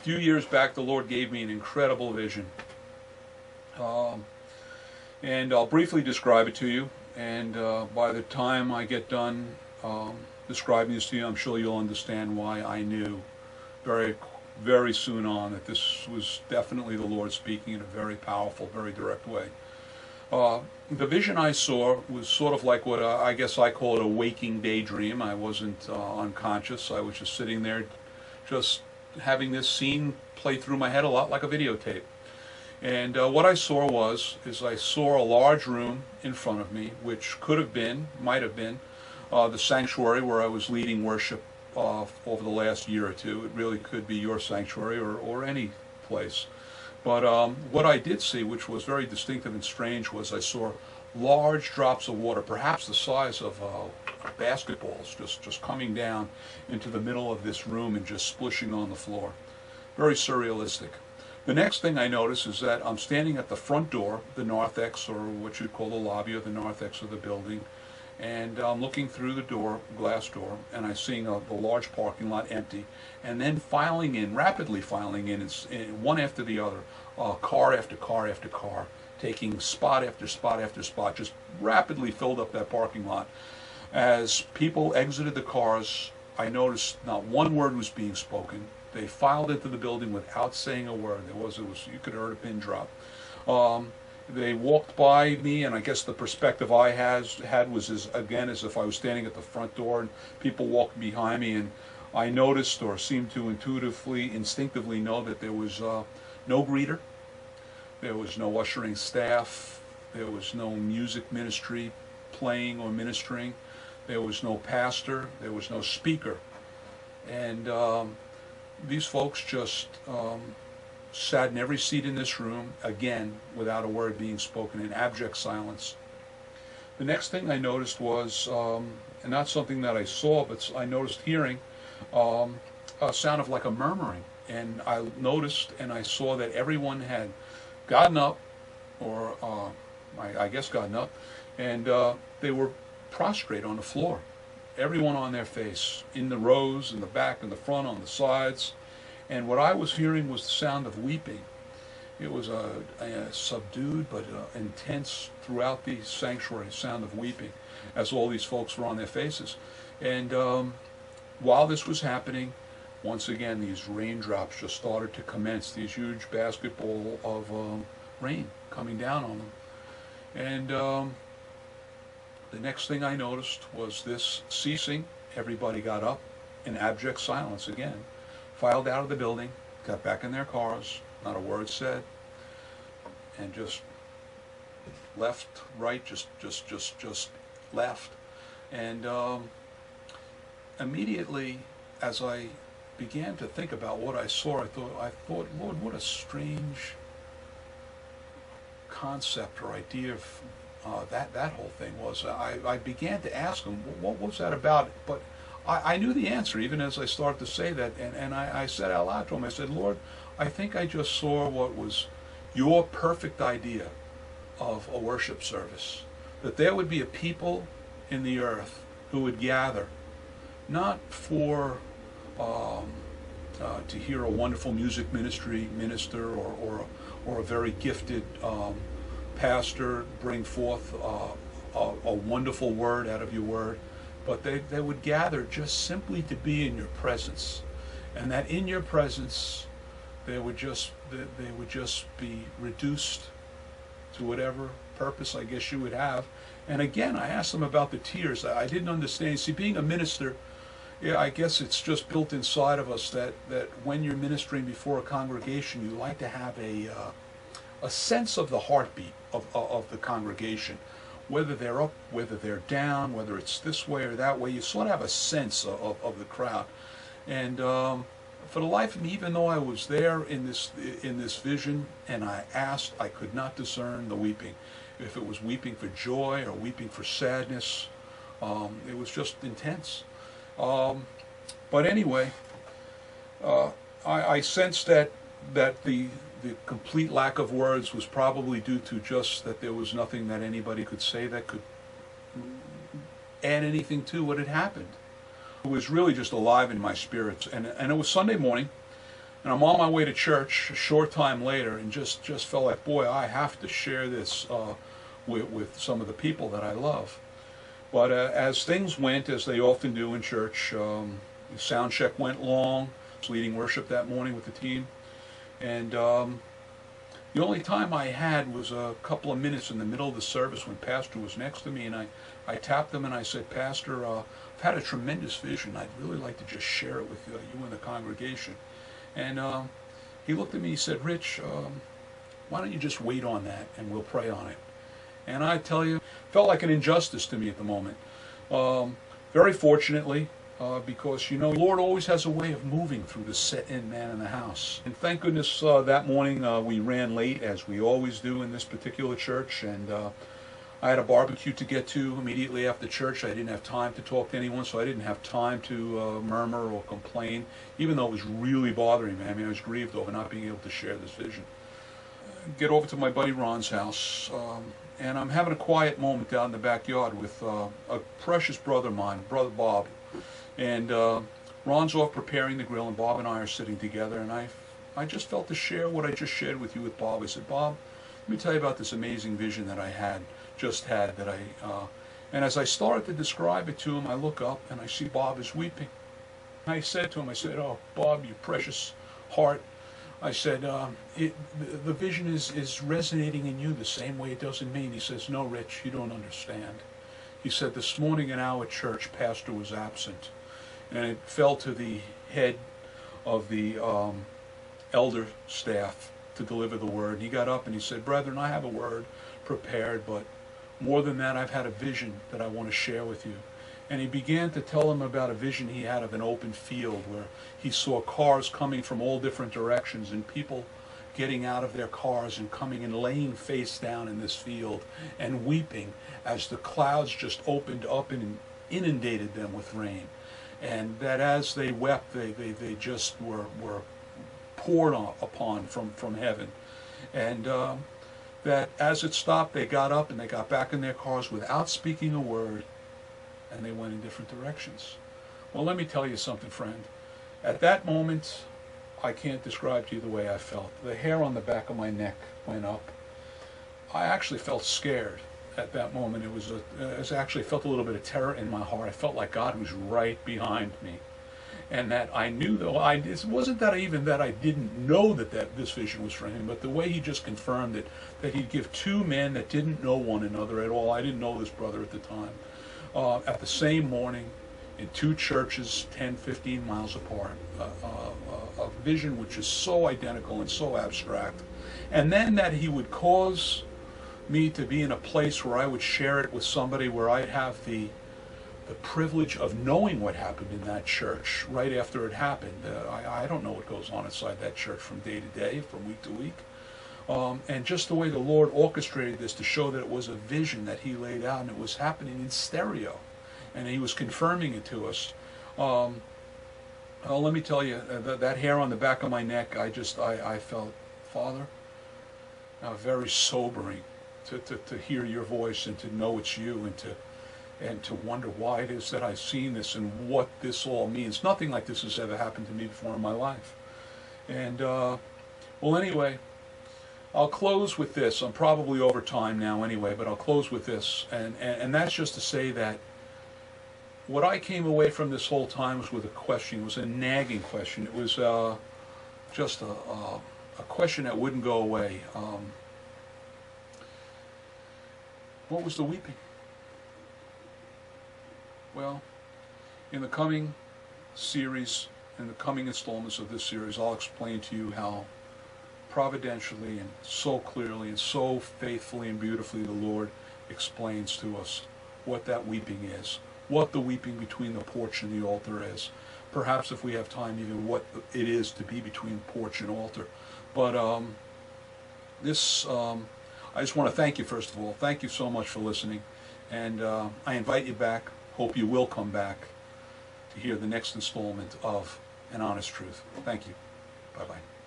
few years back, the Lord gave me an incredible vision. And I'll briefly describe it to you. And by the time I get done describing this to you, I'm sure you'll understand why I knew very soon on that this was definitely the Lord speaking in a very powerful, very direct way. The vision I saw was sort of like what I guess I call it a waking daydream. I wasn't unconscious. I was just sitting there just having this scene play through my head a lot like a videotape. And what I saw is I saw a large room in front of me, which might have been, the sanctuary where I was leading worship over the last year or two. It really could be your sanctuary or any place. But what I did see, which was very distinctive and strange, was I saw large drops of water, perhaps the size of basketballs, just coming down into the middle of this room and just splishing on the floor. Very surrealistic. The next thing I notice is that I'm standing at the front door, the narthex, or what you'd call the lobby or the narthex of the building, and I'm looking through the door, glass door, and I'm seeing the large parking lot empty, and then rapidly filing in, one after the other, car after car after car, taking spot after spot after spot, just rapidly filled up that parking lot. As people exited the cars, I noticed not one word was being spoken. They filed into the building without saying a word. You could have heard a pin drop. They walked by me, and I guess the perspective I had was as if I was standing at the front door, and people walked behind me, and I noticed or seemed to instinctively know that there was no greeter, there was no ushering staff, there was no music ministry playing or ministering, there was no pastor, there was no speaker, and these folks just sat in every seat in this room, again, without a word being spoken, in abject silence. The next thing I noticed was, and not something that I saw, but I noticed hearing, a sound of like a murmuring. And I noticed and I saw that everyone had gotten up, or I guess gotten up, and they were prostrate on the floor. Everyone on their face, in the rows, in the back, in the front, on the sides. And what I was hearing was the sound of weeping. It was a subdued but intense throughout the sanctuary sound of weeping as all these folks were on their faces. And while this was happening, once again these raindrops just started to commence, these huge basketball of rain coming down on them. And the next thing I noticed was this ceasing. Everybody got up in abject silence again, filed out of the building, got back in their cars, not a word said, and just left, right, just left. And immediately, as I began to think about what I saw, I thought, Lord, what a strange concept or idea of that whole thing was. I began to ask him, what was that about? But I knew the answer even as I started to say that, and I said out loud to him, I said, Lord, I think I just saw what was your perfect idea of a worship service. That there would be a people in the earth who would gather, not for to hear a wonderful music minister or a very gifted pastor bring forth a wonderful word out of your word, but they would gather just simply to be in your presence, and that in your presence they would just be reduced to whatever purpose I guess you would have. And again, I asked them about the tears. I didn't understand. See, being a minister, yeah, I guess it's just built inside of us that when you're ministering before a congregation, you like to have a sense of the heartbeat of the congregation. Whether they're up, whether they're down, whether it's this way or that way, you sort of have a sense of the crowd. And for the life of me, even though I was there in this vision, and I asked, I could not discern the weeping. If it was weeping for joy or weeping for sadness, it was just intense. But anyway, I sensed that the complete lack of words was probably due to just that there was nothing that anybody could say that could add anything to what had happened. It was really just alive in my spirits. And it was Sunday morning. And I'm on my way to church a short time later, and just felt like, boy, I have to share this with some of the people that I love. But as things went, as they often do in church, the sound check went long. I was leading worship that morning with the team, and the only time I had was a couple of minutes in the middle of the service when Pastor was next to me, and I tapped him and I said, Pastor, I've had a tremendous vision. I'd really like to just share it with you and the congregation. And he looked at me, he said, Rich, why don't you just wait on that and we'll pray on it. And I tell you, it felt like an injustice to me at the moment. Very fortunately, because, you know, the Lord always has a way of moving through the set-in man in the house. And thank goodness that morning we ran late, as we always do in this particular church, and I had a barbecue to get to immediately after church. I didn't have time to talk to anyone, so I didn't have time to murmur or complain, even though it was really bothering me. I mean, I was grieved over not being able to share this vision. Get over to my buddy Ron's house, and I'm having a quiet moment down in the backyard with a precious brother of mine, Brother Bob. And Ron's off preparing the grill, and Bob and I are sitting together, and I just felt to share what I just shared with you with Bob. I said, Bob, let me tell you about this amazing vision that I just had, and as I started to describe it to him, I look up and I see Bob is weeping. I said to him, I said, oh, Bob, you precious heart. I said, the vision is resonating in you the same way it does in me. And he says, no, Rich, you don't understand. He said, this morning in our church, Pastor was absent. And it fell to the head of the elder staff to deliver the word. And he got up and he said, brethren, I have a word prepared, but more than that, I've had a vision that I want to share with you. And he began to tell them about a vision he had of an open field where he saw cars coming from all different directions and people getting out of their cars and coming and laying face down in this field and weeping as the clouds just opened up and inundated them with rain. And that as they wept, they just were poured upon from heaven. And that as it stopped, they got up and they got back in their cars without speaking a word, and they went in different directions. Well, let me tell you something, friend. At that moment, I can't describe to you the way I felt. The hair on the back of my neck went up. I actually felt scared at that moment. I actually felt a little bit of terror in my heart. I felt like God was right behind me. And that I knew, though, it wasn't that I didn't know that this vision was for him, but the way he just confirmed it, that he'd give two men that didn't know one another at all. I didn't know this brother at the time. At the same morning, in two churches 10, 15 miles apart, a vision which is so identical and so abstract. And then that he would cause me to be in a place where I would share it with somebody, where I'd have the privilege of knowing what happened in that church right after it happened. I don't know what goes on inside that church from day to day, from week to week. And just the way the Lord orchestrated this to show that it was a vision that he laid out, and it was happening in stereo, and he was confirming it to us. Let me tell you, that hair on the back of my neck, I felt, Father, very sobering to hear your voice and to know it's you, and to wonder why it is that I've seen this and what this all means. Nothing like this has ever happened to me before in my life. And, well, anyway, I'll close with this. I'm probably over time now anyway, but I'll close with this. And that's just to say that what I came away from this whole time was with a question. It was a nagging question. It was just a question that wouldn't go away. What was the weeping? Well, in the coming series, in the coming installments of this series, I'll explain to you how providentially and so clearly and so faithfully and beautifully the Lord explains to us what that weeping is, what the weeping between the porch and the altar is. Perhaps if we have time, even what it is to be between porch and altar. But I just want to thank you, first of all. Thank you so much for listening. And I invite you back. Hope you will come back to hear the next installment of An Honest Truth. Thank you. Bye-bye.